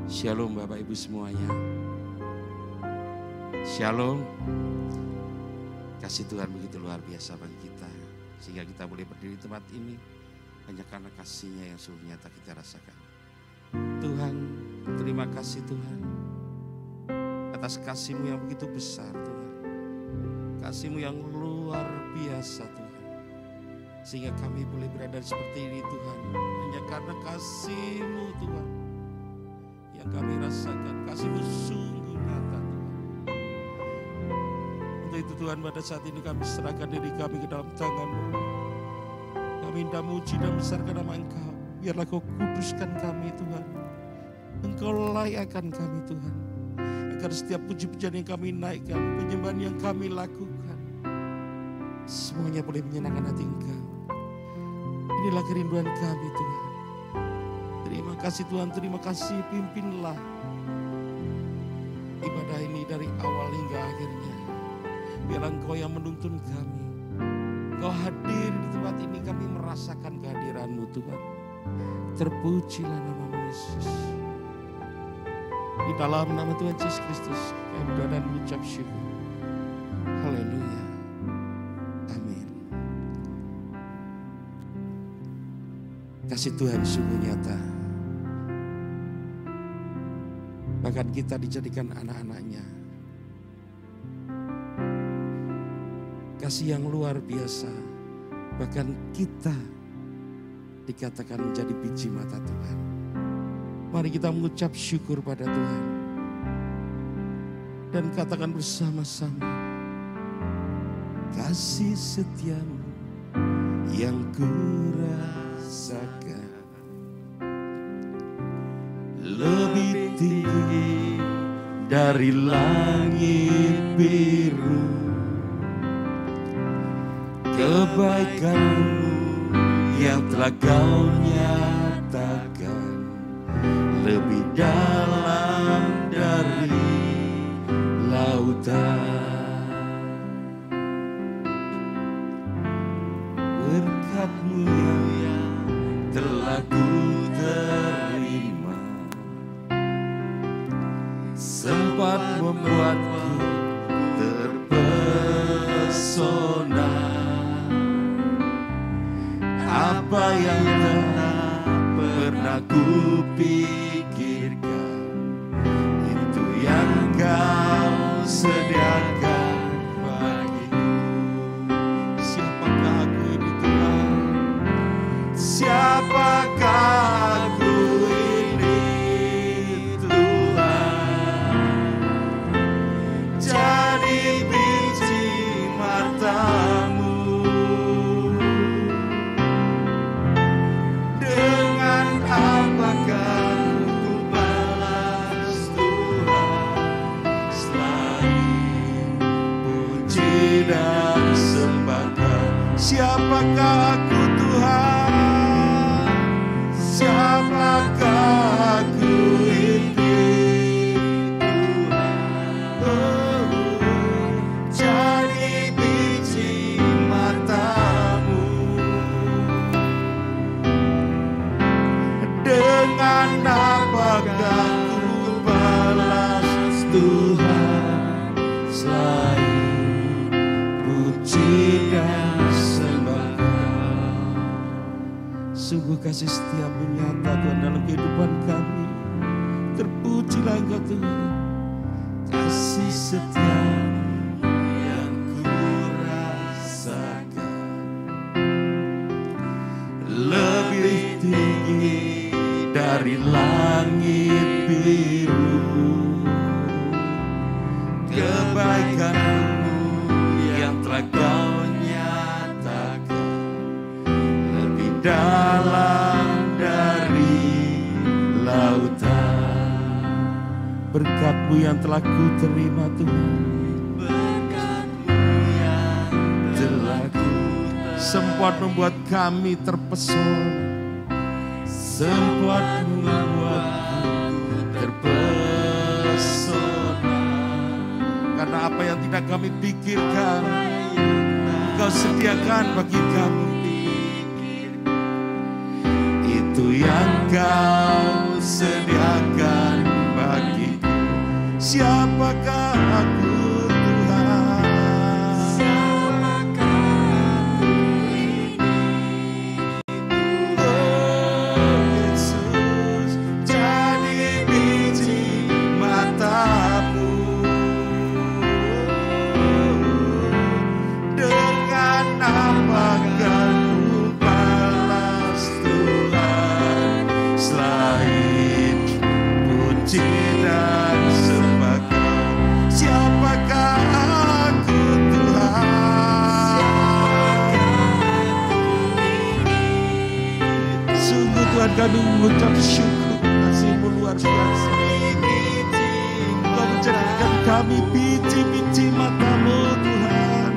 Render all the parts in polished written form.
Shalom Bapak Ibu semuanya. Shalom. Kasih Tuhan begitu luar biasa bagi kita. Sehingga kita boleh berdiri di tempat ini hanya karena kasih-Nya yang sungguh nyata kita rasakan. Tuhan, terima kasih Tuhan. Atas kasih-Mu yang begitu besar Tuhan. Kasih-Mu yang luar biasa Tuhan. Sehingga kami boleh berada seperti ini Tuhan. Hanya karena kasih-Mu Tuhan. Yang kami rasakan, kasih-Mu sungguh nyata Tuhan. Untuk itu Tuhan, pada saat ini kami serahkan diri kami ke dalam tangan-Mu. Kami minta muji dan besarkan nama Engkau. Biarlah Kau kuduskan kami Tuhan. Engkau layakkan kami Tuhan. Agar setiap puji-pujian yang kami naikkan, penyembahan yang kami lakukan, semuanya boleh menyenangkan hati Engkau. Inilah kerinduan kami Tuhan. Terima kasih Tuhan, terima kasih, pimpinlah ibadah ini dari awal hingga akhirnya. Biarlah Engkau yang menuntun kami. Engkau hadir di tempat ini, kami merasakan kehadiran-Mu Tuhan. Terpujilah nama Yesus. Di dalam nama Tuhan Yesus Kristus, kami berdoa dan mengucap syukur. Haleluya. Amin. Kasih Tuhan sungguh nyata. Bahkan kita dijadikan anak-anak-Nya. Kasih yang luar biasa. Bahkan kita dikatakan menjadi biji mata Tuhan. Mari kita mengucap syukur pada Tuhan. Dan katakan bersama-sama. Kasih setia-Mu yang kurasakan lebih tinggi dari langit biru. Kebaikan-Mu yang telah Kau nyatakan lebih dalam dari lautan. Berkat-Mu yang telah Ku terima sempat membuatku terpesona. Apa yang tak pernah ku pikirkan, itu yang Kau sediakan bagiku. Siapakah aku ini Tuhan? Siapakah aku ini Tuhan? Jadi biji mata-Mu. Siapakah aku Tuhan? Siapakah aku ini Tuhan? Oh, jadi biji mata-Mu. Dengan apakah ku balas Tuhan selain puji dan sungguh kasih setia-Mu nyata Tuhan dalam kehidupan kami. Terpujilah Engkau Tuhan. Kasih setia-Mu yang kurasakan lebih tinggi dari langit biru. Kebaikan-Mu yang telah Kau nyatakan lebih dalam dari lautan. Berkat-Mu yang telah Ku terima Tuhan. Berkat-Mu yang telah Ku sempat membuat kami terpesona. Sempat membuatku terpesona. Karena apa yang tidak kami pikirkan, Engkau sediakan bagi kami. Itu yang Kau sediakan Siapakah aku Tuhan? Siapakah aku ini? Oh Yesus, jadi biji matamu. Dengan apakah ku balas Tuhan selain puji dan sembah Kau? Siapakah aku Tuhan? Sungguh Tuhan kami mengucap syukur, kasih-Mu luar biasa. Kau menjadikan kami biji-biji mata-Mu Tuhan.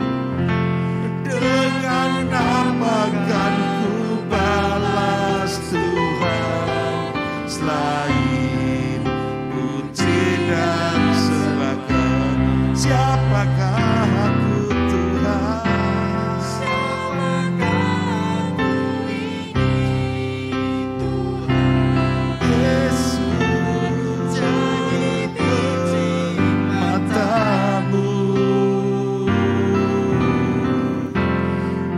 Dengan apa kan ku balas Tuhan selain puji dan sembah Kau? Siapakah aku Tuhan? Siapakah aku ini? Tuhan, Yesus, jadi biji mata-Mu.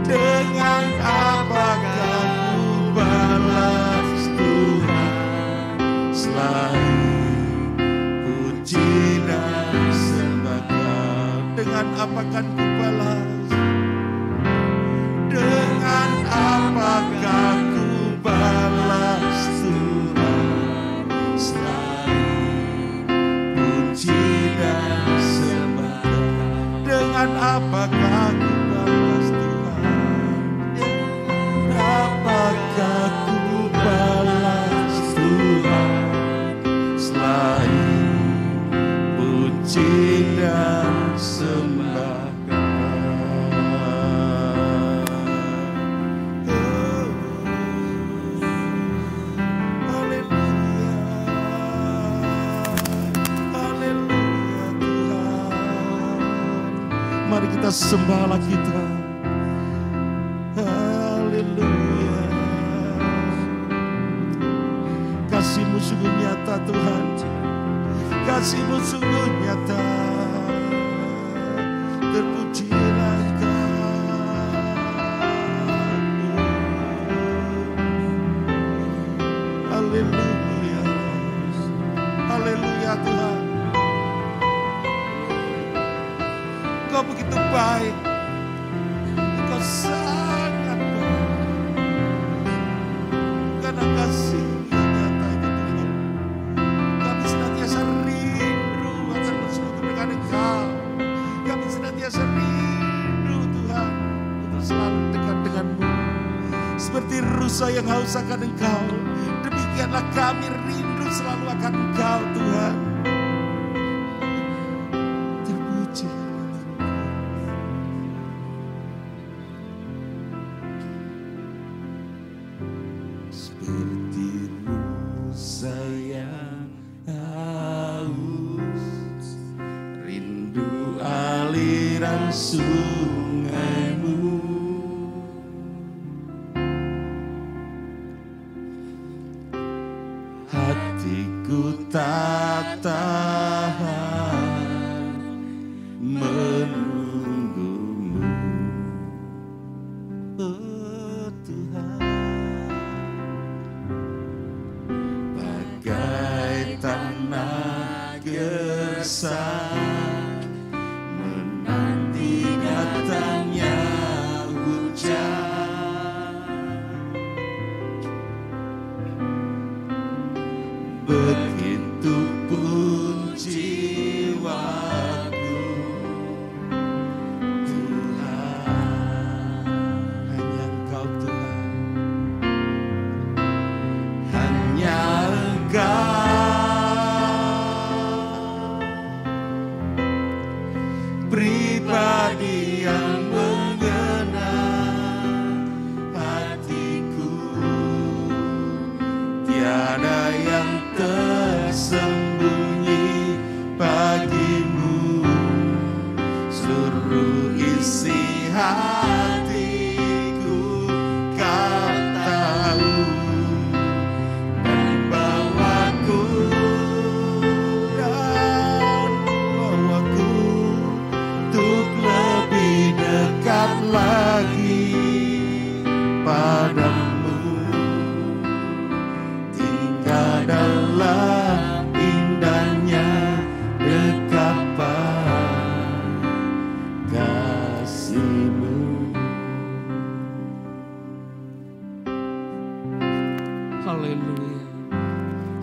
Dengan apakah ku balas Tuhan selain puji dan sembah Kau? Dengan apa kan ku balas? Dengan apakah ku balas Tuhan selain puji dan sembah Kau? Dengan apakah ku balas Tuhan? Apakah ku balas Tuhan selain puji dan sembah Kau? Haleluya, haleluya Tuhan. Mari kita sembah lagi Tuhan. Haleluya. Kasih-Mu sungguh nyata Tuhan. Kasih-Mu sungguh nyata. Terpujilah Kau. Haleluya. Haleluya Tuhan. Kau begitu baik. Kau sangat baik. Karena kasih yang nyata itu Tuhan, kami senantiasa rindu akan bersekutu dengan Engkau. Kami senantiasa rindu Tuhan untuk selalu dekat dengan-Mu. Seperti rusa yang haus akan Engkau, demikianlah kami rindu selalu akan Engkau Tuhan. Terpuji. Seperti rusa yang haus, rindu aliran sungai-Mu. Hatiku tak tahan menunggu-Mu, oh Tuhan. Bagai tanah gersang menanti datangnya hujan, begitupun jiwaku Tuhan. Hanya Engkau Tuhan, hanya Engkau, pribadi yang mengenal hatiku. Tiada yang tersembunyi bagimu, seluruh isi hatiku Kau tahu, dan bawaku dan dalam indahnya dekapan kasih-Mu. Haleluya.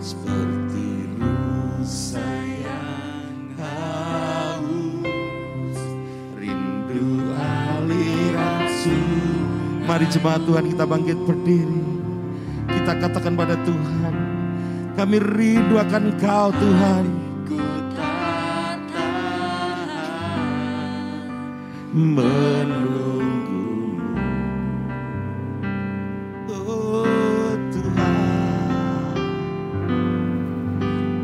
Seperti rusa yang haus, rindu aliran sungai. Mari jemaat Tuhan, kita bangkit berdiri. Kita katakan pada Tuhan, kami rindu akan Engkau Tuhan. Menunggu, oh Tuhan,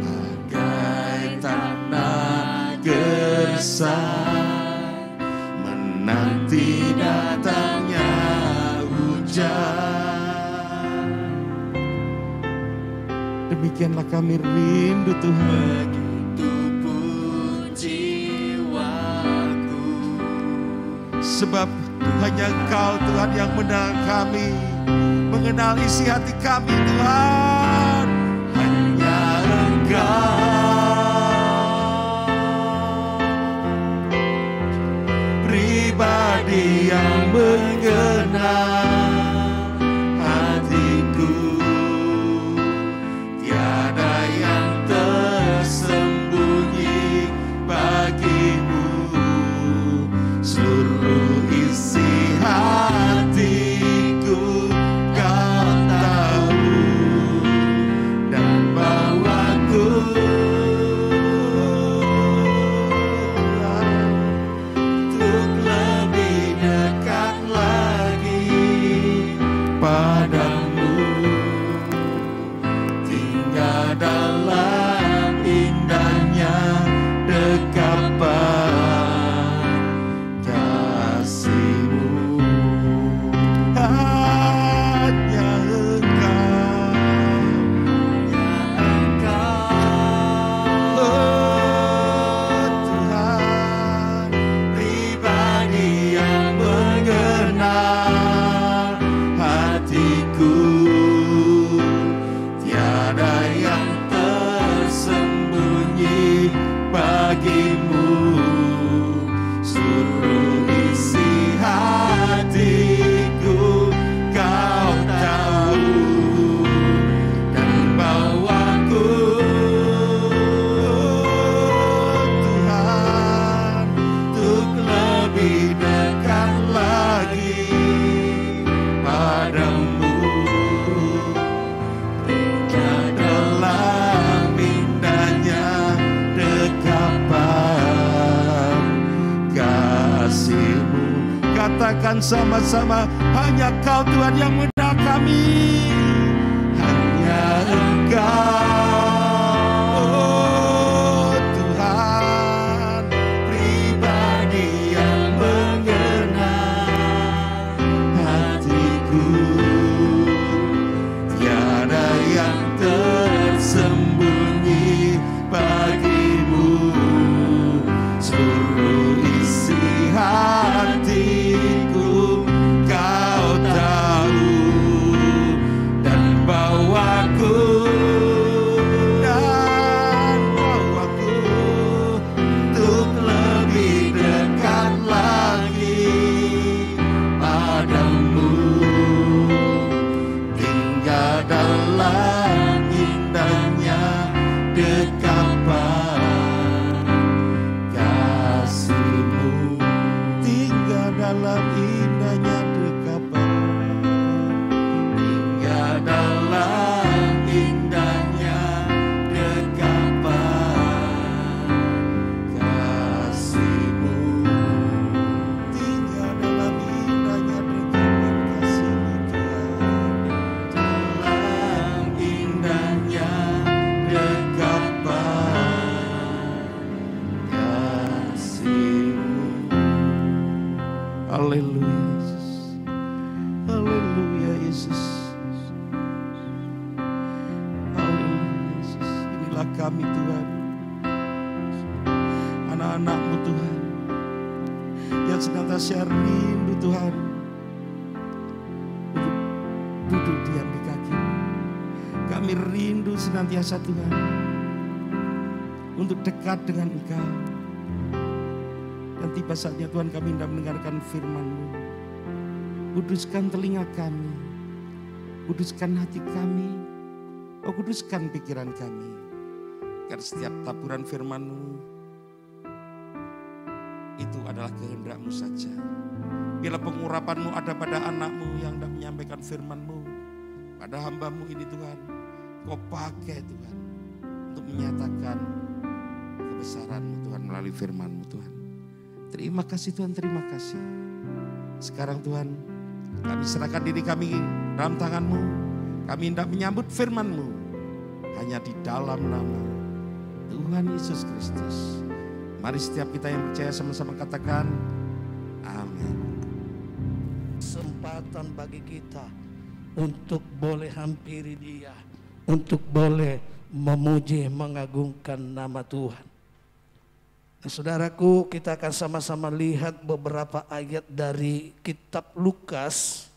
bagai tanah gersang menanti datangnya hujan. Demikianlah kami rindu Tuhan. Sebab hanya Engkau Tuhan yang mengenal kami, mengenal isi hati kami Tuhan. Hanya Engkau pribadi yang mengenal hatiku. Tiada yang tersembunyi bagimu. Seluruh isi hatiku Kau tahu, dan bawaku untuk lebih dekat lagi padamu, tinggal dalam indahnya dekapan kasih-Mu. Hanya Engkau, oh Tuhan, pribadi yang mengenal hatiku. Tiada yang tersembunyi bagimu. Seluruh isi hatiku Kau tahu, dan bawaku Tuhan untuk lebih dekat lagi padamu, tinggal dalam indahnya dekapan kasih-Mu. Katakan sama-sama, hanya Kau Tuhan yang mengenal kami. Hanya Engkau, oh Tuhan, pribadi yang mengenal hatiku. Tiada yang tersembunyi bagimu. Seluruh isi hatiku Kau tahu, dan bawaku untuk lebih dekat lagi padamu, tinggal dalam indahnya dekapan kasih-Mu. Tinggal dalam indahnya dekapan, tinggal dalam indahnya dekapan kasih-Mu. Tinggal dalam indahnya dekapan kasih-Mu Tuhan. Dalam indahnya dekapan kasih-Mu. Haleluya Yesus. Haleluya Yesus. Haleluya Yesus. Inilah kami Tuhan, anak-anak-Mu Tuhan, yang senantiasa rindu Tuhan duduk diam di kaki-Mu. Kami rindu senantiasa Tuhan untuk dekat dengan Engkau. Dan tiba saatnya Tuhan kami hendak mendengarkan firman-Mu. Kuduskan telinga kami, kuduskan hati kami, oh kuduskan pikiran kami. Agar setiap taburan firman-Mu itu adalah kehendak-Mu saja. Bila pengurapan-Mu ada pada anak-Mu yang hendak menyampaikan firman-Mu, pada hamba-Mu ini Tuhan, Kau pakai Tuhan untuk menyatakan kebesaran-Mu Tuhan melalui firman-Mu Tuhan. Terima kasih Tuhan, terima kasih. Sekarang Tuhan, kami serahkan diri kami dalam tangan-Mu. Kami hendak menyambut firman-Mu hanya di dalam nama Tuhan Yesus Kristus. Mari setiap kita yang percaya sama-sama katakan amin. Kesempatan bagi kita untuk boleh hampiri Dia, untuk boleh memuji, mengagungkan nama Tuhan. Nah, saudaraku, kita akan sama-sama lihat beberapa ayat dari kitab Lukas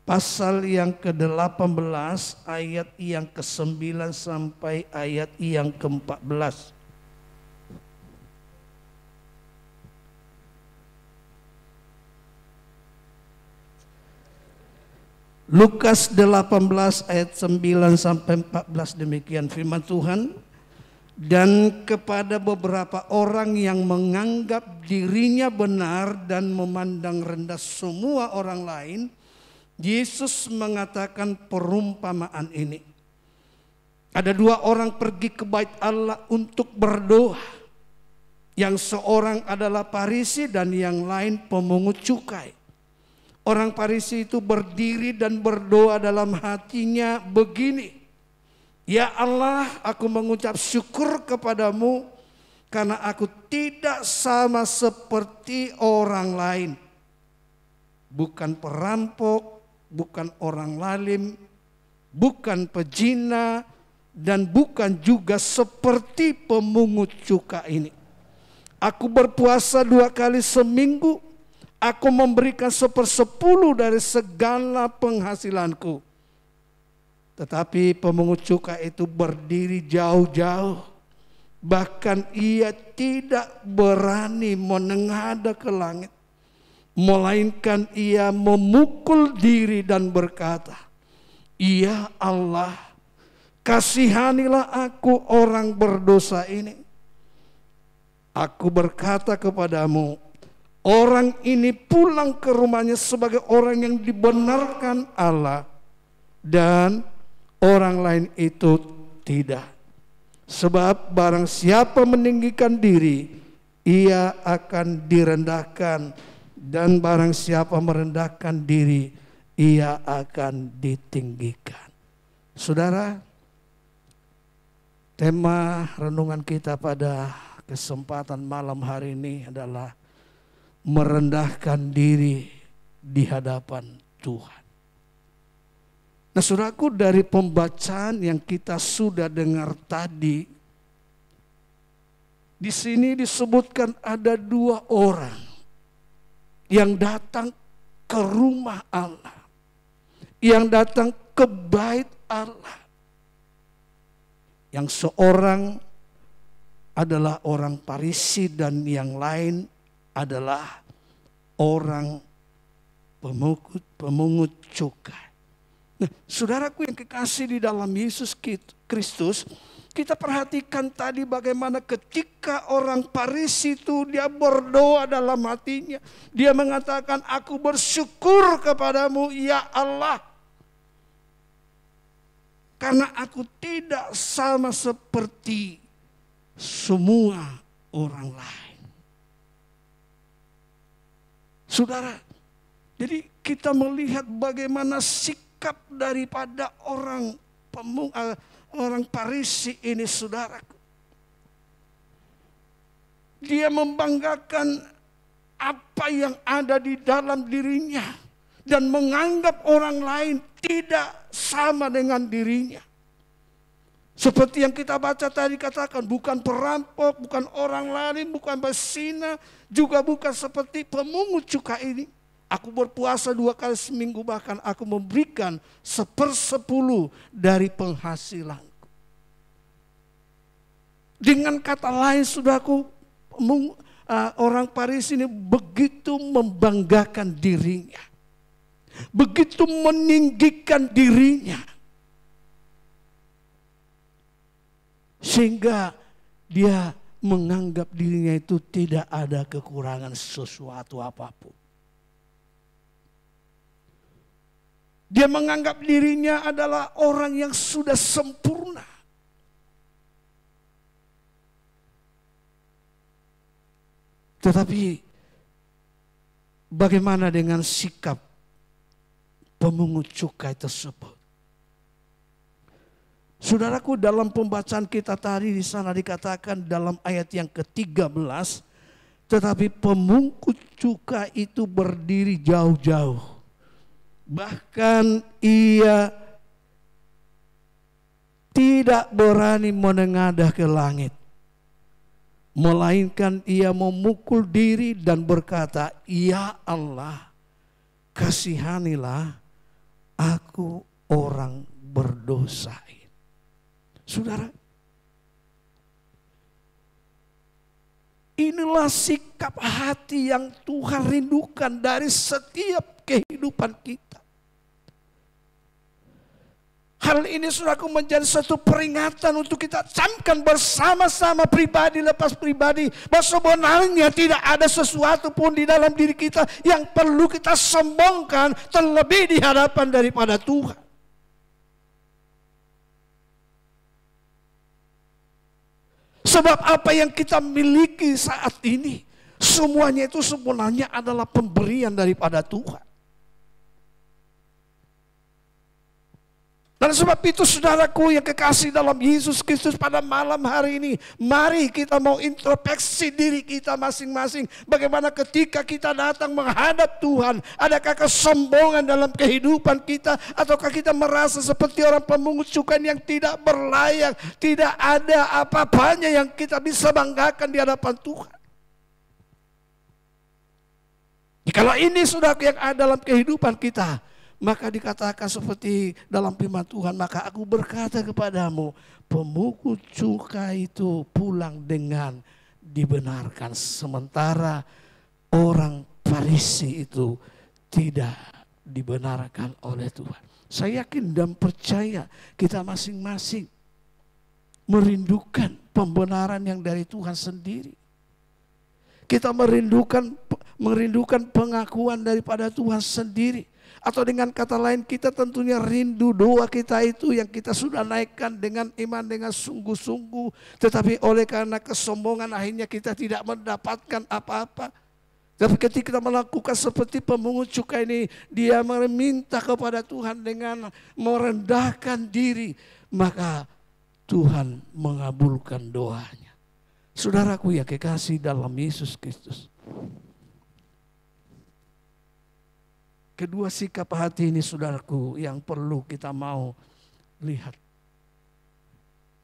pasal yang ke-18 ayat yang ke-9 sampai ayat yang ke-14. Lukas 18 ayat 9 sampai 14, demikian firman Tuhan. Dan kepada beberapa orang yang menganggap dirinya benar dan memandang rendah semua orang lain, Yesus mengatakan perumpamaan ini. Ada dua orang pergi ke bait Allah untuk berdoa. Yang seorang adalah Farisi dan yang lain pemungut cukai. Orang Farisi itu berdiri dan berdoa dalam hatinya begini. Ya Allah, aku mengucap syukur kepadamu karena aku tidak sama seperti orang lain. Bukan perampok, bukan orang lalim, bukan pezina, dan bukan juga seperti pemungut cukai ini. Aku berpuasa 2 kali seminggu, aku memberikan 1/10 dari segala penghasilanku. Tetapi pemungut cukai itu berdiri jauh-jauh. Bahkan ia tidak berani menengadah ke langit. Melainkan ia memukul diri dan berkata, Ya Allah, kasihanilah aku orang berdosa ini. Aku berkata kepadamu, orang ini pulang ke rumahnya sebagai orang yang dibenarkan Allah. Dan orang lain itu tidak. Sebab barang siapa meninggikan diri, ia akan direndahkan. Dan barang siapa merendahkan diri, ia akan ditinggikan. Saudara, tema renungan kita pada kesempatan malam hari ini adalah merendahkan diri di hadapan Tuhan. Nah, saudaraku, dari pembacaan yang kita sudah dengar tadi, di sini disebutkan ada 2 orang yang datang ke rumah Allah, yang datang ke bait Allah. Yang seorang adalah orang Farisi dan yang lain adalah orang pemungut cukai. Nah, saudaraku yang kekasih di dalam Yesus Kristus, kita perhatikan tadi bagaimana ketika orang Farisi itu dia berdoa dalam hatinya. Dia mengatakan, aku bersyukur kepadamu ya Allah. Karena aku tidak sama seperti semua orang lain. Saudara, jadi kita melihat bagaimana sikap daripada orang Farisi ini, saudaraku. Dia membanggakan apa yang ada di dalam dirinya dan menganggap orang lain tidak sama dengan dirinya. Seperti yang kita baca tadi katakan, bukan perampok, bukan orang lain, bukan pezina, juga bukan seperti pemungut cukai ini. Aku berpuasa 2 kali seminggu, bahkan aku memberikan 1/10 dari penghasilanku. Dengan kata lain, saudaraku, orang Farisi ini begitu membanggakan dirinya. Begitu meninggikan dirinya. Sehingga dia menganggap dirinya itu tidak ada kekurangan sesuatu apapun. Dia menganggap dirinya adalah orang yang sudah sempurna. Tetapi bagaimana dengan sikap pemungut cukai tersebut? Saudaraku, dalam pembacaan kita tadi di sana dikatakan dalam ayat yang ke-13, tetapi pemungut cukai itu berdiri jauh-jauh. Bahkan ia tidak berani menengadah ke langit. Melainkan ia memukul diri dan berkata, "Ya Allah, kasihanilah aku orang berdosa." Saudara, inilah sikap hati yang Tuhan rindukan dari setiap kehidupan kita. Hal ini saudaraku menjadi satu peringatan untuk kita camkan bersama-sama, pribadi lepas pribadi, bahwa sebenarnya tidak ada sesuatu pun di dalam diri kita yang perlu kita sombongkan terlebih di hadapan daripada Tuhan. Sebab apa yang kita miliki saat ini, semuanya itu sebenarnya adalah pemberian daripada Tuhan. Dan sebab itu saudaraku yang kekasih dalam Yesus Kristus, pada malam hari ini, mari kita mau introspeksi diri kita masing-masing. Bagaimana ketika kita datang menghadap Tuhan, adakah kesombongan dalam kehidupan kita, ataukah kita merasa seperti orang pemungut cukai yang tidak berlayak, tidak ada apa-apanya yang kita bisa banggakan di hadapan Tuhan. Jikalau ini saudaraku yang ada dalam kehidupan kita, maka dikatakan seperti dalam firman Tuhan, maka aku berkata kepadamu, pemungut cukai itu pulang dengan dibenarkan, sementara orang Farisi itu tidak dibenarkan oleh Tuhan. Saya yakin dan percaya kita masing-masing merindukan pembenaran yang dari Tuhan sendiri. Kita merindukan pengakuan daripada Tuhan sendiri. Atau dengan kata lain, kita tentunya rindu doa kita itu yang kita sudah naikkan dengan iman, dengan sungguh-sungguh. Tetapi oleh karena kesombongan akhirnya kita tidak mendapatkan apa-apa. Tapi ketika kita melakukan seperti pemungut cukai ini, dia meminta kepada Tuhan dengan merendahkan diri, maka Tuhan mengabulkan doanya. Saudaraku yang kekasih dalam Yesus Kristus, kedua sikap hati ini saudaraku yang perlu kita mau lihat.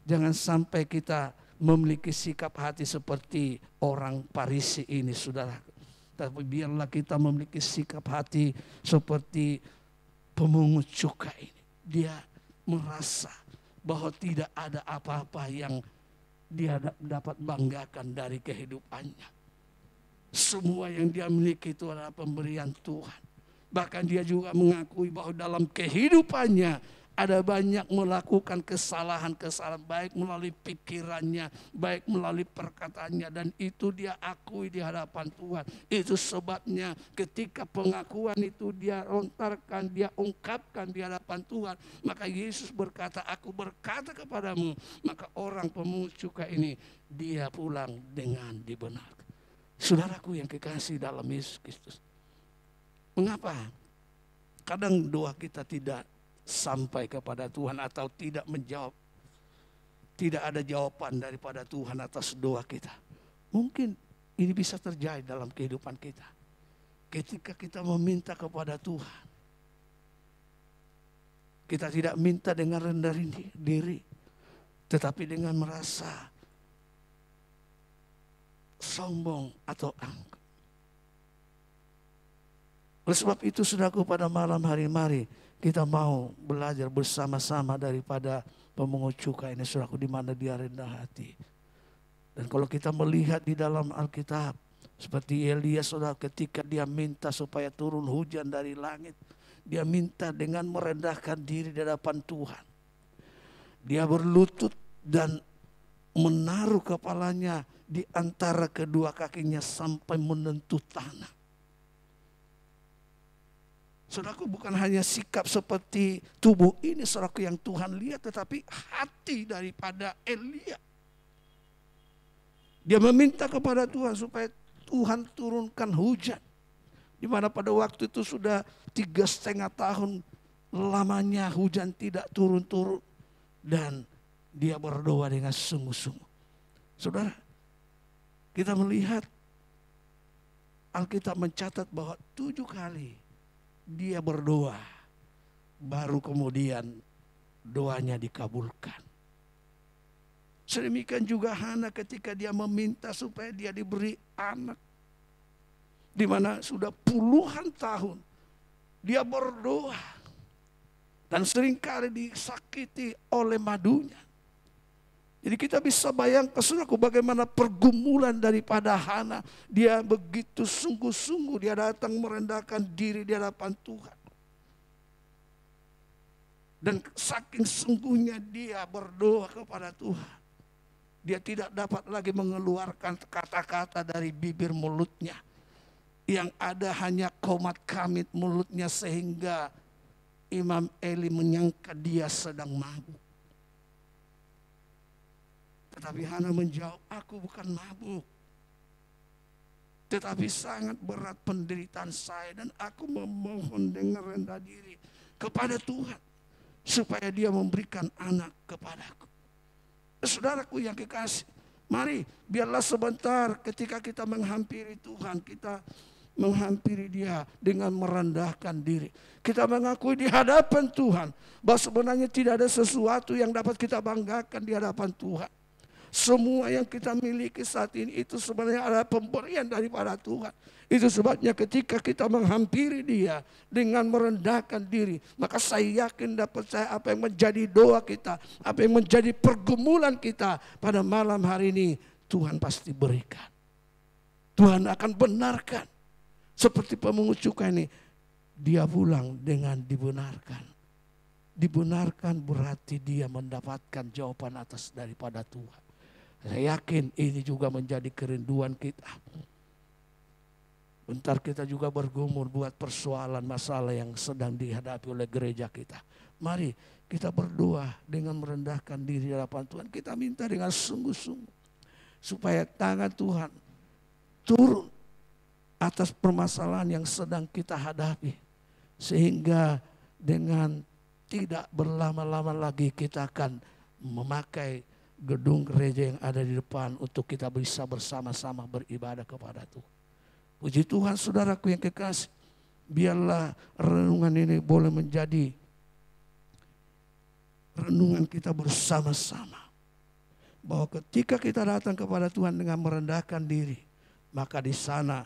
Jangan sampai kita memiliki sikap hati seperti orang Farisi ini saudaraku. Tapi biarlah kita memiliki sikap hati seperti pemungut cukai ini. Dia merasa bahwa tidak ada apa-apa yang dia dapat banggakan dari kehidupannya. Semua yang dia miliki itu adalah pemberian Tuhan. Bahkan dia juga mengakui bahwa dalam kehidupannya ada banyak melakukan kesalahan-kesalahan, baik melalui pikirannya, baik melalui perkataannya, dan itu dia akui di hadapan Tuhan. Itu sebabnya ketika pengakuan itu dia lontarkan, dia ungkapkan di hadapan Tuhan, maka Yesus berkata, aku berkata kepadamu, maka orang pemungut cukai ini dia pulang dengan dibenarkan. Saudaraku yang kekasih dalam Yesus Kristus, mengapa kadang doa kita tidak sampai kepada Tuhan atau tidak menjawab, tidak ada jawaban daripada Tuhan atas doa kita? Mungkin ini bisa terjadi dalam kehidupan kita. Ketika kita meminta kepada Tuhan, kita tidak minta dengan rendah diri, tetapi dengan merasa sombong atau angkuh. Oleh sebab itu saudaraku, pada malam hari mari kita mau belajar bersama-sama daripada pemungut cukai ini saudaraku, di mana dia rendah hati. Dan kalau kita melihat di dalam Alkitab, seperti Elia saudara, ketika dia minta supaya turun hujan dari langit, dia minta dengan merendahkan diri di hadapan Tuhan. Dia berlutut dan menaruh kepalanya di antara kedua kakinya sampai menyentuh tanah. Saudaraku, bukan hanya sikap seperti tubuh ini saudaraku yang Tuhan lihat, tetapi hati daripada Elia. Dia meminta kepada Tuhan supaya Tuhan turunkan hujan. Di mana pada waktu itu sudah 3,5 tahun lamanya hujan tidak turun-turun. Dan dia berdoa dengan sungguh-sungguh. Saudara, kita melihat Alkitab mencatat bahwa 7 kali dia berdoa, baru kemudian doanya dikabulkan. Sedemikian juga Hana ketika dia meminta supaya dia diberi anak. Di mana sudah puluhan tahun dia berdoa. Dan seringkali disakiti oleh madunya. Jadi kita bisa bayangkan saudaraku bagaimana pergumulan daripada Hana. Dia begitu sungguh-sungguh dia datang merendahkan diri di hadapan Tuhan. Dan saking sungguhnya dia berdoa kepada Tuhan. Dia tidak dapat lagi mengeluarkan kata-kata dari bibir mulutnya. Yang ada hanya komat kamit mulutnya sehingga Imam Eli menyangka dia sedang mabuk. Tetapi Hana menjawab, aku bukan mabuk. Tetapi sangat berat penderitaan saya dan aku memohon dengan rendah diri kepada Tuhan. Supaya dia memberikan anak kepadaku. Saudaraku yang kekasih, mari biarlah sebentar ketika kita menghampiri Tuhan, kita menghampiri dia dengan merendahkan diri. Kita mengakui di hadapan Tuhan bahwa sebenarnya tidak ada sesuatu yang dapat kita banggakan di hadapan Tuhan. Semua yang kita miliki saat ini itu sebenarnya adalah pemberian daripada Tuhan. Itu sebabnya ketika kita menghampiri dia dengan merendahkan diri, maka saya yakin dan percaya apa yang menjadi doa kita, apa yang menjadi pergumulan kita pada malam hari ini, Tuhan pasti berikan. Tuhan akan benarkan. Seperti pemungut cukai ini, dia pulang dengan dibenarkan. Dibenarkan berarti dia mendapatkan jawaban atas daripada Tuhan. Saya yakin ini juga menjadi kerinduan kita. Bentar kita juga bergumul buat persoalan masalah yang sedang dihadapi oleh gereja kita. Mari kita berdoa dengan merendahkan diri di hadapan Tuhan. Kita minta dengan sungguh-sungguh supaya tangan Tuhan turun atas permasalahan yang sedang kita hadapi. Sehingga dengan tidak berlama-lama lagi kita akan memakai gedung gereja yang ada di depan untuk kita bisa bersama-sama beribadah kepada Tuhan. Puji Tuhan saudaraku yang kekasih, biarlah renungan ini boleh menjadi renungan kita bersama-sama. Bahwa ketika kita datang kepada Tuhan dengan merendahkan diri, maka di sana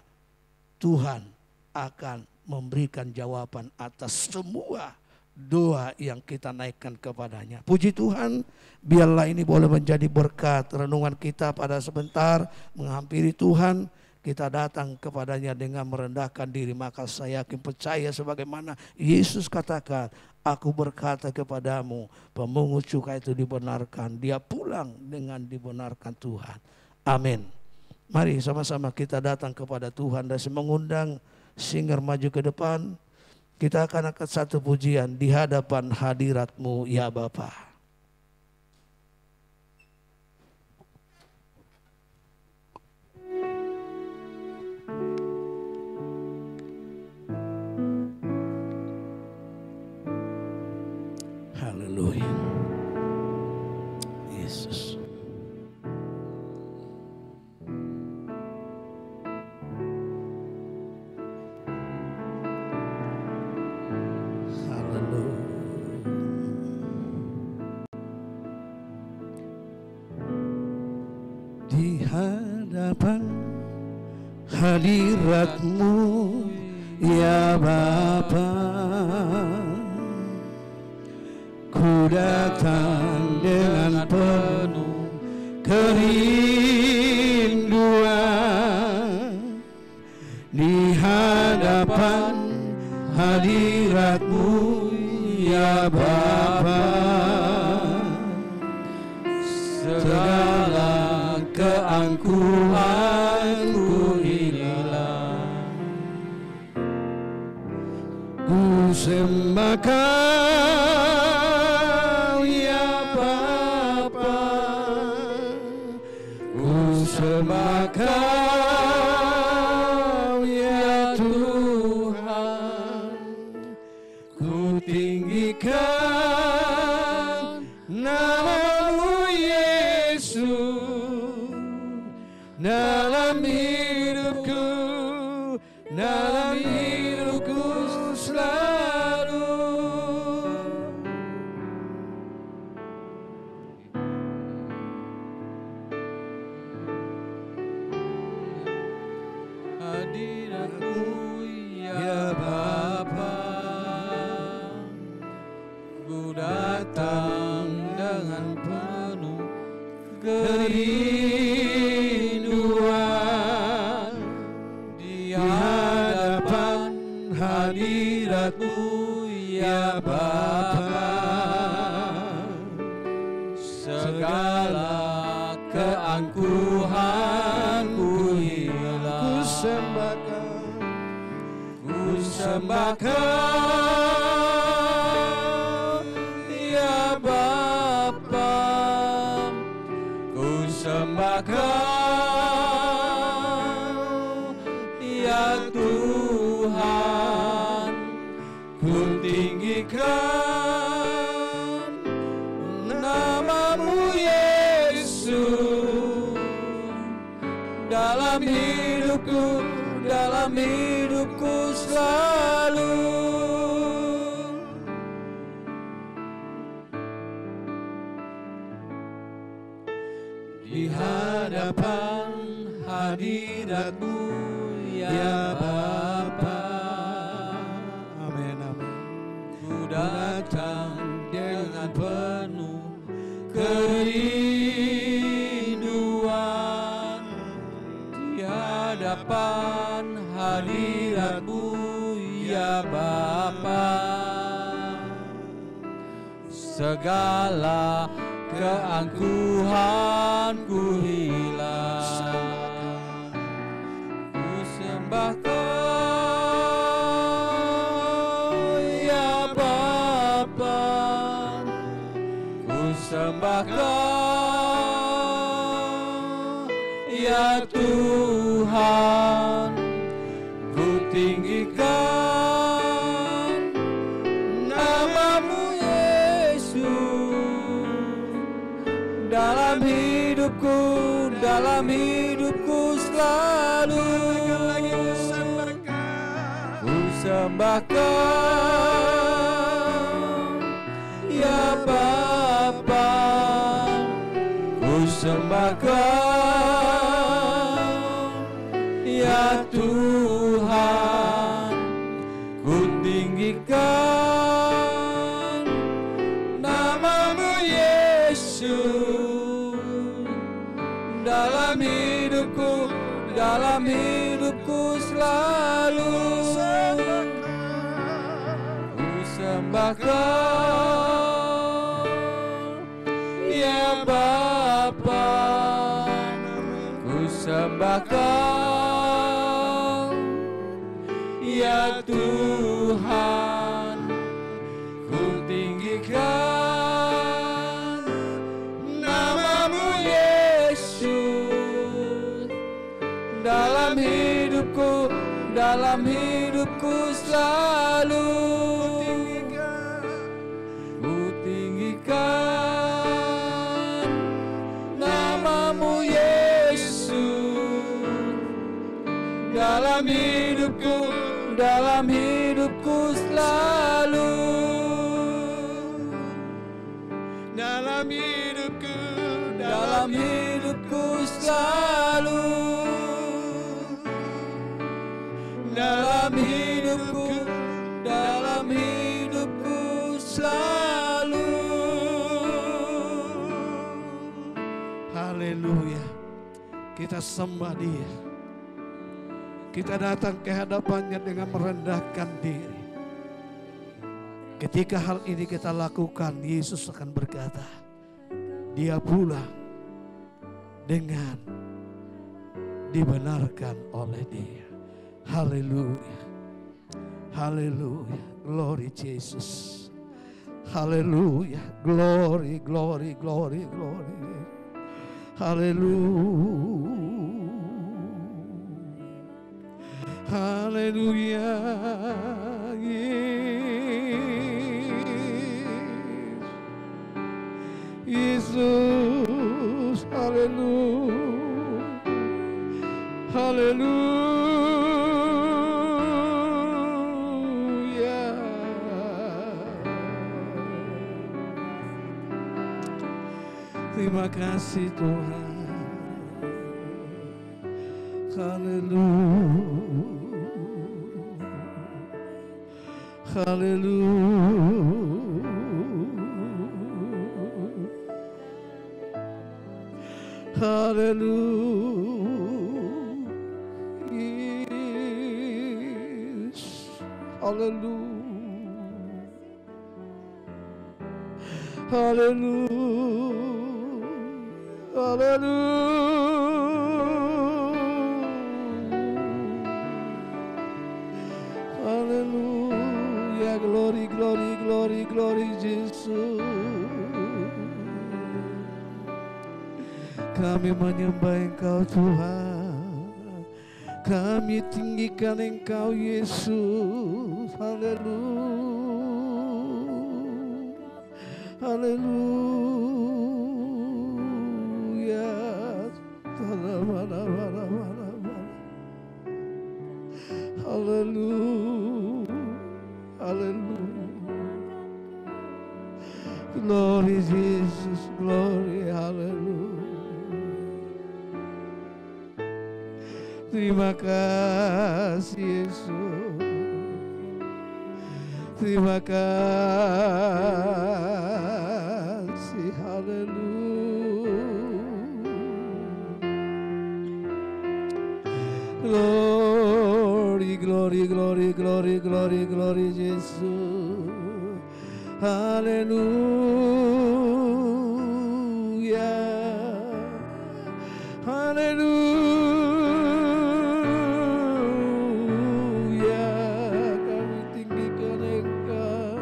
Tuhan akan memberikan jawaban atas semua doa yang kita naikkan kepadanya. Puji Tuhan, biarlah ini boleh menjadi berkat renungan kita pada sebentar menghampiri Tuhan. Kita datang kepadanya dengan merendahkan diri, maka saya yakin percaya sebagaimana Yesus katakan, aku berkata kepadamu, pemungut cukai itu dibenarkan, dia pulang dengan dibenarkan Tuhan. Amin. Mari sama-sama kita datang kepada Tuhan dan mengundang singer maju ke depan. Kita akan angkat satu pujian di hadapan hadirat-Mu ya Bapa. Haleluya. Yesus. Di hadapan hadirat-Mu ya Bapa, ku datang dengan penuh kerinduan di hadapan hadirat-Mu ya Bapa. Segala keangkuhanku hilang, ku sembah Kau ya Bapa, ku sembah Kau ya Tuhan, ku tinggikan nama-Mu Yesus dalam hidupku, dalam hidupku selalu. Hadirat-Mu ya Bapa, ku datang dengan penuh kerinduan di hadapan hadirat-Mu ya Bapa. Segala keangkuhanku hilang, ku sembah Kau, ku sembah Kau ya Bapa, ku sembah Kau ya Tuhan, ku tinggikan nama-Mu Yesus dalam hidupku, dalam hidupku selalu. Di hadapan hadirat-Mu ya Bapa. Amin, amin. Ku datang dengan penuh kerinduan di hadapan hadirat-Mu ya Bapa. Segala keangkuhanku hilang, ku sembah Kau ya Bapa, ku sembah Kau ya Tuhan, ku tinggikan nama-Mu dalam hidupku, dalam hidupku selalu. Ku sembah Kau ya Bapa, ku sembah Kau ya Tuhan, ku tinggikan nama-Mu Yesus dalam hidupku, dalam hidupku selalu. Ku sembah Kau ya Bapa, ku sembah Kau ya Tuhan, ku tinggikan nama-Mu Yesus dalam hidupku, dalam hidupku selalu. Ku tinggikan nama-Mu Yesus dalam hidupku, dalam hidupku selalu. Dalam hidupku, dalam hidupku selalu. Dalam hidupku Kita sembah Dia. Kita datang ke hadapannya dengan merendahkan diri. Ketika hal ini kita lakukan, Yesus akan berkata, Dia pula dengan dibenarkan oleh Dia. Haleluya. Haleluya. Glory Jesus. Haleluya. Glory, glory, glory, glory. Haleluya. Haleluya. Yesus. Haleluya. Haleluya. Terima kasih Tuhan. Haleluya. Haleluya. Haleluya. Yes. Haleluya. Haleluya. Haleluya. Haleluya. Glory, glory, glory, glory Jesus. Kami menyembah Engkau Tuhan. Kami tinggikan Engkau Yesus. Haleluya. Haleluya. Haleluya. Haleluya. Glory Jesus, glory, haleluya. Terima kasih Yesus. Terima kasih, haleluya. Glory, glory, glory, glory, glory, glory, Yesus. Haleluya. Haleluya. Kami tinggikan Engkau.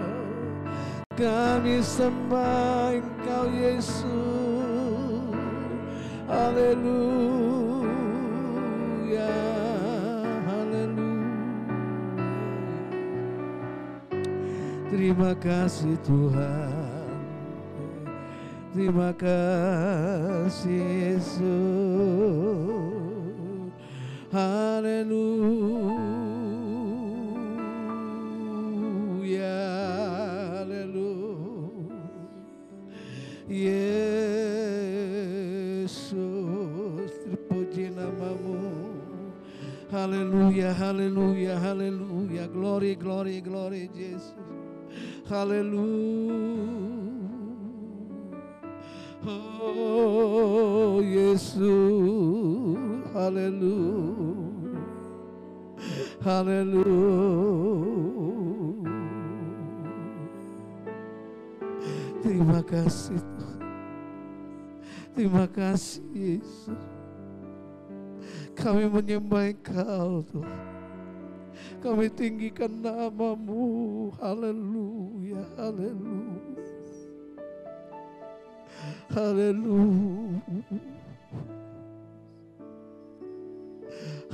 Kami sembah Engkau Yesus. Haleluya. Terima kasih Tuhan. Terima kasih Yesus. Haleluya. Haleluya. Yesus, terpuji namamu. Haleluya, haleluya, haleluya. Glory, glory, glory Yesus. Haleluya. Oh Yesus. Haleluya. Haleluya. Terima kasih Tuhan. Terima kasih Yesus. Kami menyembah Engkau Tuhan. Kami tinggikan namamu. Haleluya, haleluya. Haleluya.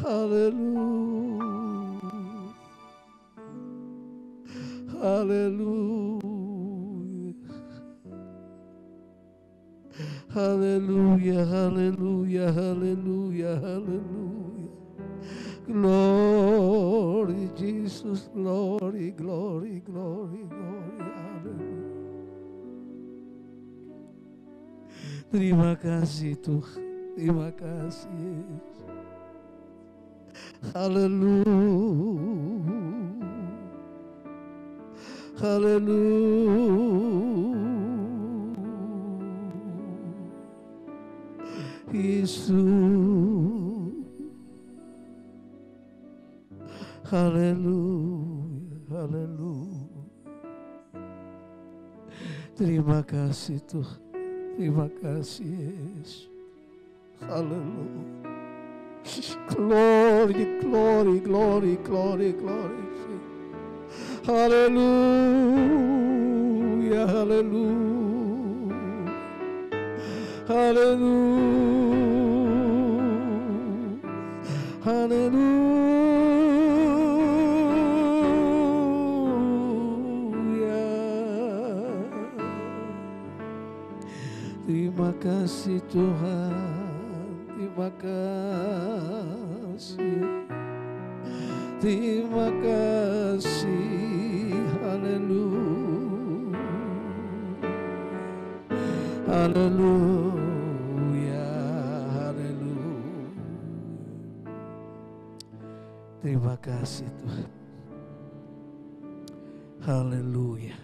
Haleluya. Haleluya. Haleluya, haleluya, haleluya, haleluya. Glory Jesus, glory, glory, glory, glory, haleluya. Terima kasih Tuhan, terima kasih Yesus. Haleluya. Haleluya. Yesus. Haleluya, haleluya. Terima kasih Tuhan. Terima kasih Yesus. Haleluya. Glory, glory, glory, glory, glory. Haleluya, haleluya. Haleluya. Haleluya. Terima kasih Tuhan. Terima kasih. Terima kasih. Haleluya. Haleluya. Haleluya. Terima kasih Tuhan. Haleluya.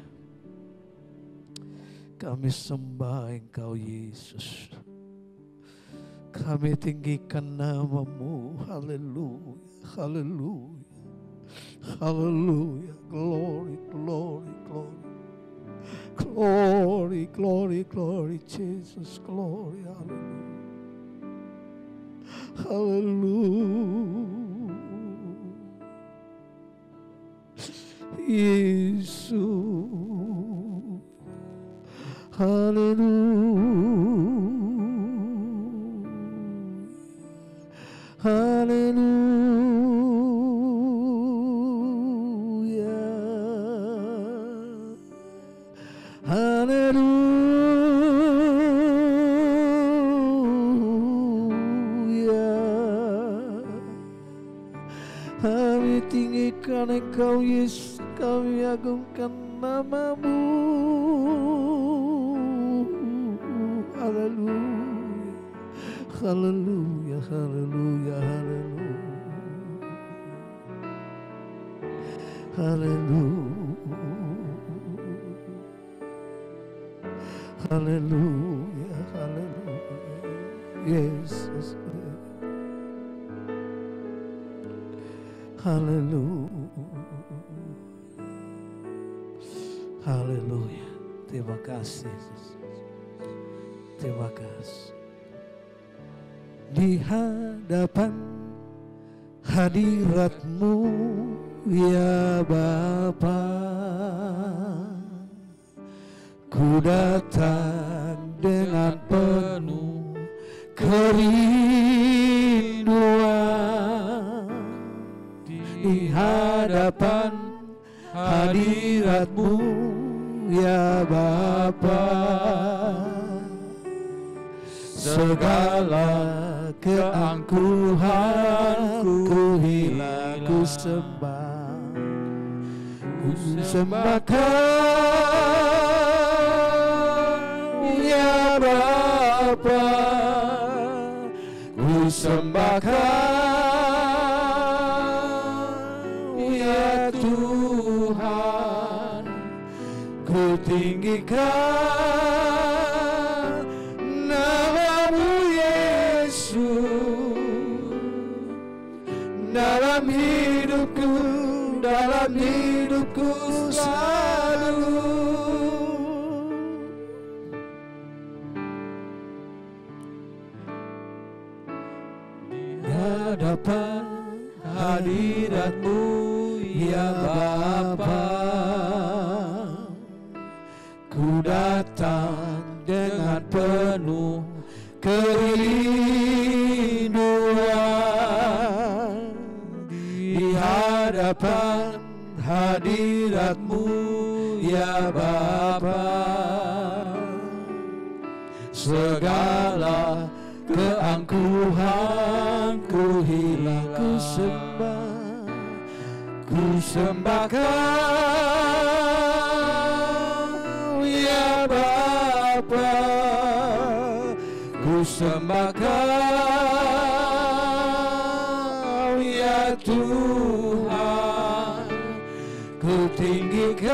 Kami sembah Engkau Yesus. Kami tinggikan nama-Mu. Haleluya. Haleluya. Haleluya. Glory, glory, glory. Glory, glory, glory. Jesus, glory. Haleluya. Haleluya. Yesus. Haleluya. Haleluya. Haleluya. Kami tinggikan Engkau Yesus, kami agungkan nama-Mu. Haleluya. Haleluya, haleluya, haleluya. Haleluya. Haleluya, haleluya. Yesus. Haleluya. Haleluya. Terima kasih Yesus. Terima kasih. Di hadapan hadirat-Mu ya Bapa, ku datang dengan penuh kerinduan. Di hadapan hadirat-Mu ya Bapa, segala keangkuhanku hilang, ku sembah, ku sembahkan ya Bapa, ku sembahkan ya Tuhan, ku tinggikan nama-Mu Yesus dalam hidupku selalu. Di hadapan hadirat-Mu ya Bapa, ku datang dengan penuh kerinduan. Di hadapan hadirat-Mu ya Bapa, segala keangkuhanku hilang, ku sembahkan ya Bapa, ku sembahkan ya Tuhan, ku tinggikan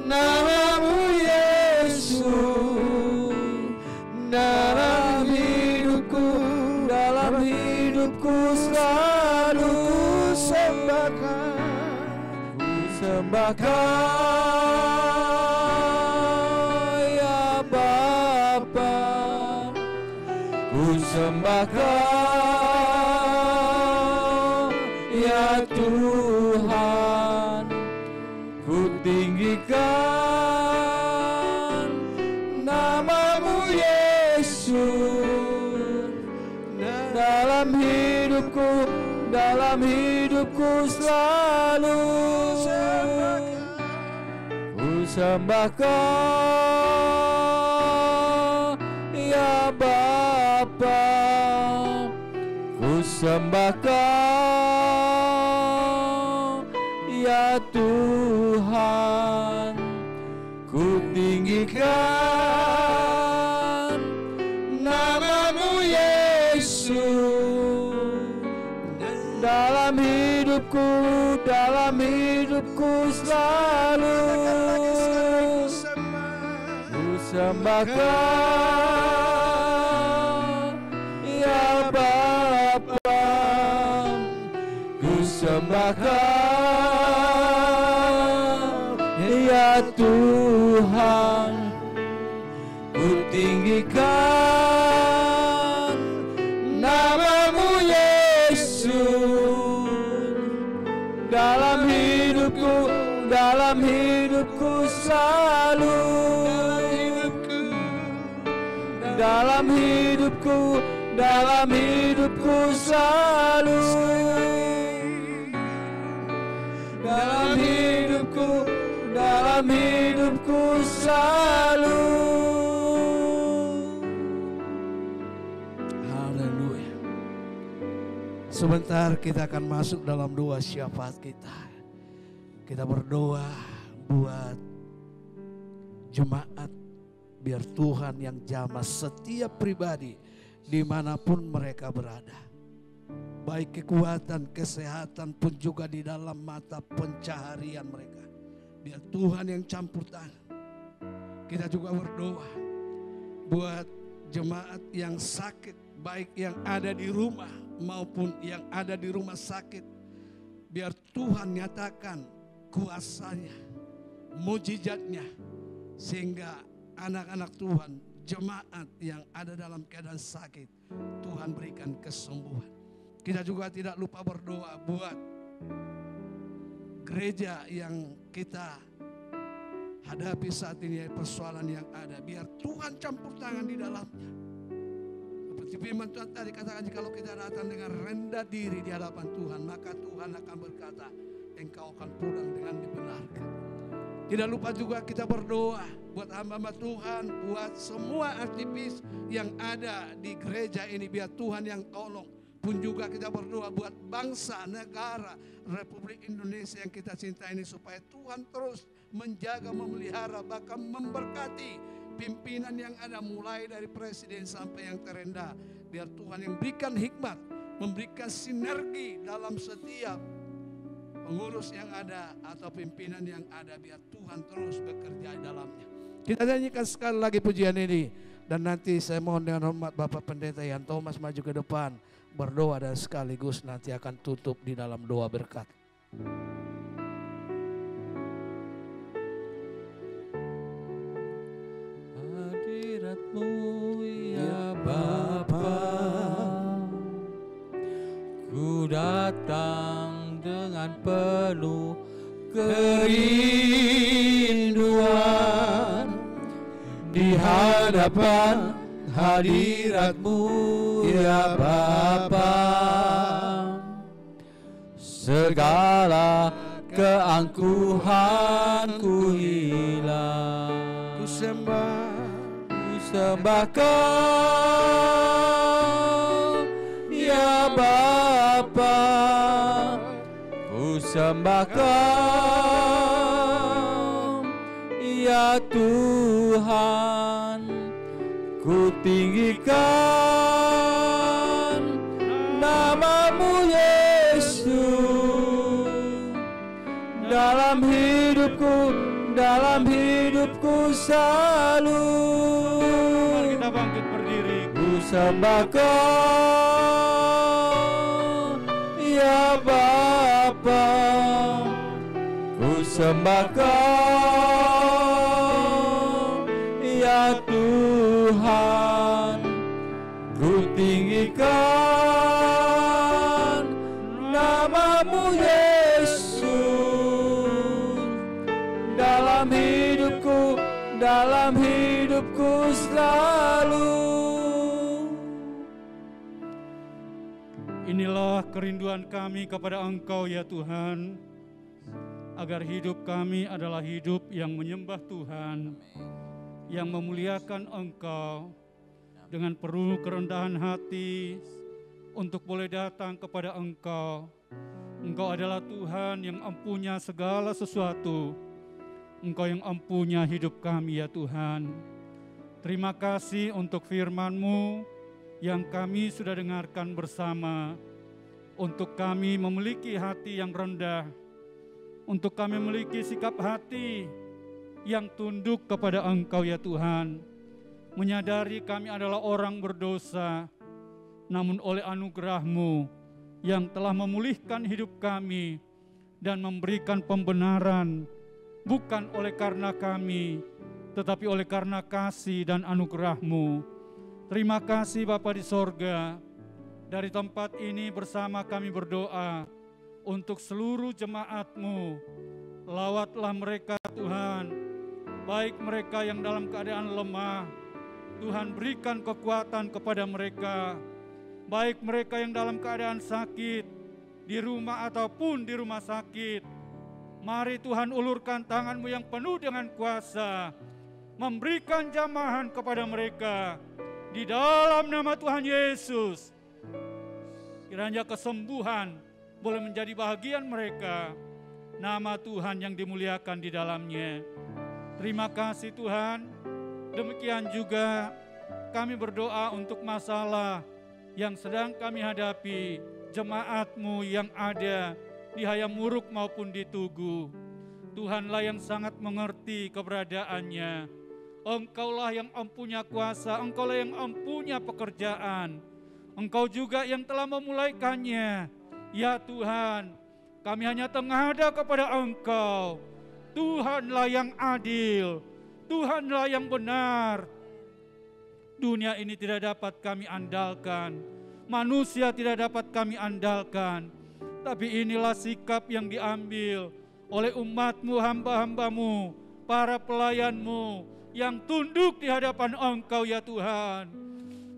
nama-Mu Yesus dalam hidupku selalu. sembah Kau ya Bapa, ku sembah Kau ya Tuhan, ku tinggikan nama-Mu Yesus dalam hidupku selalu. Ku sembah Kau ya Bapa, ku sembah Kau ya Tuhan, ku tinggikan nama-Mu Yesus dalam hidupku selalu. Ku sembah Kau ya Bapa, ku sembah Kau ya Tuhan, ku tinggikan nama-Mu Yesus dalam hidupku selalu. Dalam hidupku selalu. Dalam hidupku selalu. Haleluya. Sebentar kita akan masuk dalam doa syafaat kita. Kita berdoa buat jemaat, biar Tuhan yang jamah setiap pribadi dimanapun mereka berada. Baik kekuatan, kesehatan pun juga di dalam mata pencaharian mereka. Biar Tuhan yang campur tangan. Kita juga berdoa buat jemaat yang sakit, baik yang ada di rumah maupun yang ada di rumah sakit. Biar Tuhan nyatakan kuasanya, mujizatnya, sehingga anak-anak Tuhan, jemaat yang ada dalam keadaan sakit, Tuhan berikan kesembuhan. Kita juga tidak lupa berdoa buat gereja yang kita hadapi saat ini, persoalan yang ada. Biar Tuhan campur tangan di dalamnya. Seperti firman Tuhan tadi katakan, kalau kita datang dengan rendah diri di hadapan Tuhan, maka Tuhan akan berkata, engkau akan pulang dengan dibenarkan. Tidak lupa juga kita berdoa buat hamba-hamba Tuhan, buat semua aktivis yang ada di gereja ini, biar Tuhan yang tolong. Pun juga kita berdoa buat bangsa, negara, Republik Indonesia yang kita cinta ini, supaya Tuhan terus menjaga, memelihara, bahkan memberkati pimpinan yang ada, mulai dari presiden sampai yang terendah. Biar Tuhan yang berikan hikmat, memberikan sinergi dalam setiap pengurus yang ada atau pimpinan yang ada, biar Tuhan terus bekerja di dalamnya. Kita nyanyikan sekali lagi pujian ini, dan nanti saya mohon dengan hormat Bapak Pendeta Yan Thomas maju ke depan berdoa, dan sekaligus nanti akan tutup di dalam doa berkat. Hadirat-Mu ya Bapa, ku datang dengan penuh kerinduan di hadapan hadirat-Mu ya Bapa. Segala keangkuhanku hilang, Ku sembah Kau ya Bapa, ku sembah Kau ya Tuhan, ku tinggikan nama-Mu Yesus dalam hidupku selalu. Mari kita bangkit berdiri. Ku sembah Kau ya Bapa, ku sembah Kau, ya Tuhan. Ku tinggikan nama-Mu Yesus dalam hidupku selalu. Inilah kerinduan kami kepada Engkau ya Tuhan, agar hidup kami adalah hidup yang menyembah Tuhan, yang memuliakan Engkau, dengan penuh kerendahan hati untuk boleh datang kepada Engkau. Engkau adalah Tuhan yang empunya segala sesuatu. Engkau yang empunya hidup kami ya Tuhan. Terima kasih untuk firman-Mu yang kami sudah dengarkan bersama. Untuk kami memiliki hati yang rendah. Untuk kami memiliki sikap hati yang tunduk kepada Engkau ya Tuhan. Menyadari kami adalah orang berdosa. Namun oleh anugerah-Mu yang telah memulihkan hidup kami dan memberikan pembenaran, bukan oleh karena kami, tetapi oleh karena kasih dan anugerah-Mu. Terima kasih Bapa di sorga. Dari tempat ini bersama kami berdoa untuk seluruh jemaat-Mu. Lawatlah mereka Tuhan, baik mereka yang dalam keadaan lemah, Tuhan berikan kekuatan kepada mereka. Baik mereka yang dalam keadaan sakit, di rumah ataupun di rumah sakit. Mari Tuhan ulurkan tangan-Mu yang penuh dengan kuasa, memberikan jamahan kepada mereka. Di dalam nama Tuhan Yesus, kiranya kesembuhan boleh menjadi bahagian mereka. Nama Tuhan yang dimuliakan di dalamnya. Terima kasih Tuhan. Demikian juga kami berdoa untuk masalah yang sedang kami hadapi, jemaat-Mu yang ada di Hayamuruk maupun di Tugu. Tuhanlah yang sangat mengerti keberadaannya. Engkaulah yang empunya kuasa, Engkaulah yang empunya pekerjaan. Engkau juga yang telah memulaikannya. Ya Tuhan, kami hanya tengadah kepada Engkau. Tuhanlah yang adil, Tuhanlah yang benar. Dunia ini tidak dapat kami andalkan, manusia tidak dapat kami andalkan. Tapi inilah sikap yang diambil oleh umat-Mu, hamba-hamba-Mu, para pelayan-Mu yang tunduk di hadapan Engkau ya Tuhan.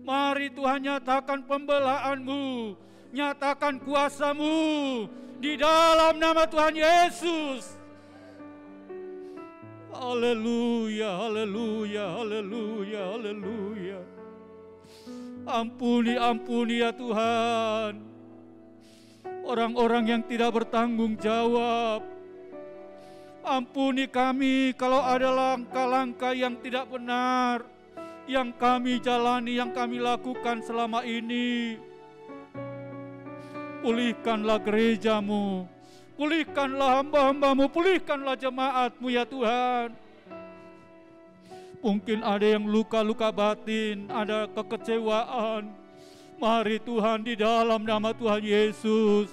Mari Tuhan nyatakan pembelaan-Mu, nyatakan kuasa-Mu di dalam nama Tuhan Yesus. Haleluya, haleluya, haleluya, haleluya. Ampuni, ampuni ya Tuhan orang-orang yang tidak bertanggung jawab. Ampuni kami kalau ada langkah-langkah yang tidak benar yang kami jalani, yang kami lakukan selama ini. Pulihkanlah gereja-Mu, pulihkanlah hamba-hamba-Mu, pulihkanlah jemaat-Mu ya Tuhan. Mungkin ada yang luka-luka batin, ada kekecewaan. Mari Tuhan di dalam nama Tuhan Yesus,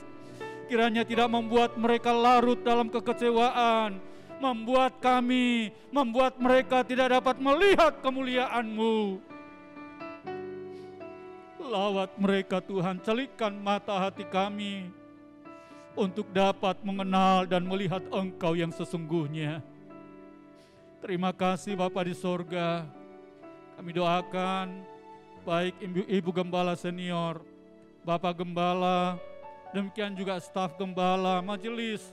kiranya tidak membuat mereka larut dalam kekecewaan, membuat mereka tidak dapat melihat kemuliaan-Mu. Lawat mereka Tuhan, celikkan mata hati kami untuk dapat mengenal dan melihat Engkau yang sesungguhnya. Terima kasih Bapa di sorga. Kami doakan baik Ibu Gembala Senior, Bapak Gembala, demikian juga staf Gembala, majelis,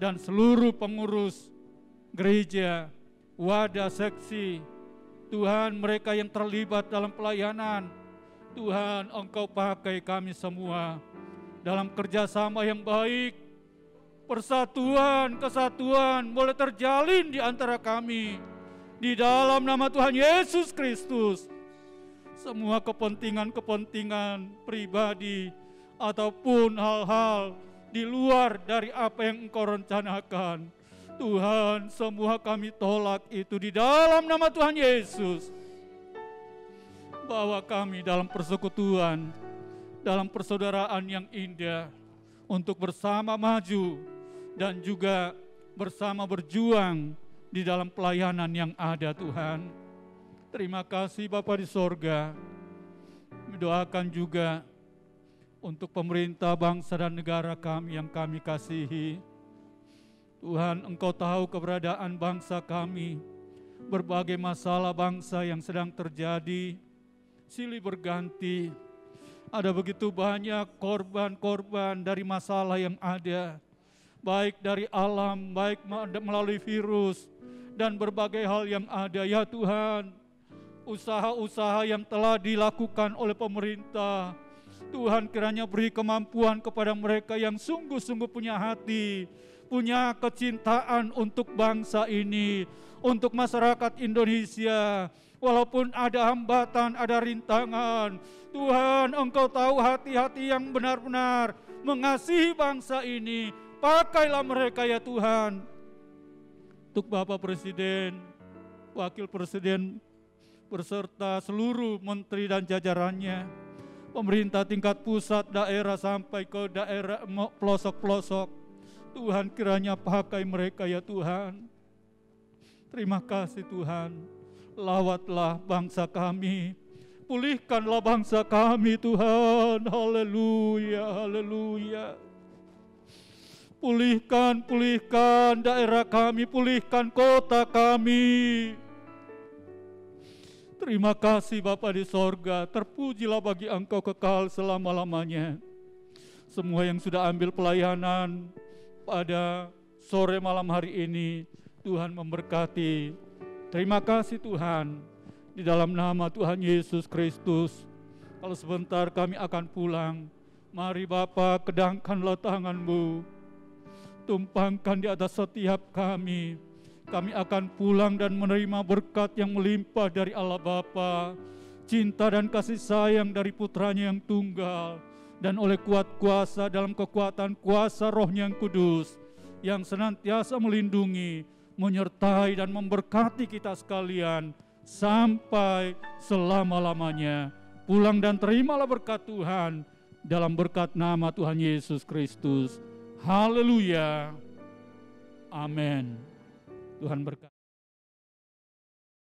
dan seluruh pengurus gereja, wadah seksi. Tuhan, mereka yang terlibat dalam pelayanan, Tuhan Engkau pakai kami semua dalam kerjasama yang baik. Persatuan, kesatuan boleh terjalin di antara kami. Di dalam nama Tuhan Yesus Kristus. Semua kepentingan-kepentingan pribadi ataupun hal-hal di luar dari apa yang Engkau rencanakan, Tuhan, semua kami tolak itu di dalam nama Tuhan Yesus. Bawa kami dalam persekutuan, dalam persaudaraan yang indah, untuk bersama maju dan juga bersama berjuang di dalam pelayanan yang ada Tuhan. Terima kasih Bapa di sorga. Mendoakan juga untuk pemerintah bangsa dan negara kami yang kami kasihi. Tuhan, Engkau tahu keberadaan bangsa kami, berbagai masalah bangsa yang sedang terjadi, silih berganti. Ada begitu banyak korban-korban dari masalah yang ada, baik dari alam, baik melalui virus, dan berbagai hal yang ada. Ya Tuhan, usaha-usaha yang telah dilakukan oleh pemerintah, Tuhan kiranya beri kemampuan kepada mereka yang sungguh-sungguh punya hati, punya kecintaan untuk bangsa ini, untuk masyarakat Indonesia. Walaupun ada hambatan, ada rintangan, Tuhan, Engkau tahu hati-hati yang benar-benar mengasihi bangsa ini. Pakailah mereka ya Tuhan. Untuk Bapak Presiden, Wakil Presiden, beserta seluruh menteri dan jajarannya, pemerintah tingkat pusat, daerah sampai ke daerah pelosok-pelosok, Tuhan kiranya pakai mereka ya Tuhan. Terima kasih Tuhan. Lawatlah bangsa kami, pulihkanlah bangsa kami Tuhan. Haleluya, haleluya. Pulihkan daerah kami, pulihkan kota kami. Terima kasih Bapa di sorga, terpujilah bagi Engkau kekal selama-lamanya. Semua yang sudah ambil pelayanan pada sore malam hari ini, Tuhan memberkati. Terima kasih Tuhan, di dalam nama Tuhan Yesus Kristus. Kalau sebentar kami akan pulang, mari Bapa, kedangkanlah tangan-Mu, tumpangkan di atas setiap kami. Kami akan pulang dan menerima berkat yang melimpah dari Allah Bapa, cinta dan kasih sayang dari putranya yang tunggal, dan oleh kuat kuasa dalam kekuatan kuasa Roh-Nya yang kudus, yang senantiasa melindungi, menyertai dan memberkati kita sekalian sampai selama-lamanya. Pulang dan terimalah berkat Tuhan dalam berkat nama Tuhan Yesus Kristus. Haleluya. Amin. Tuhan berkati.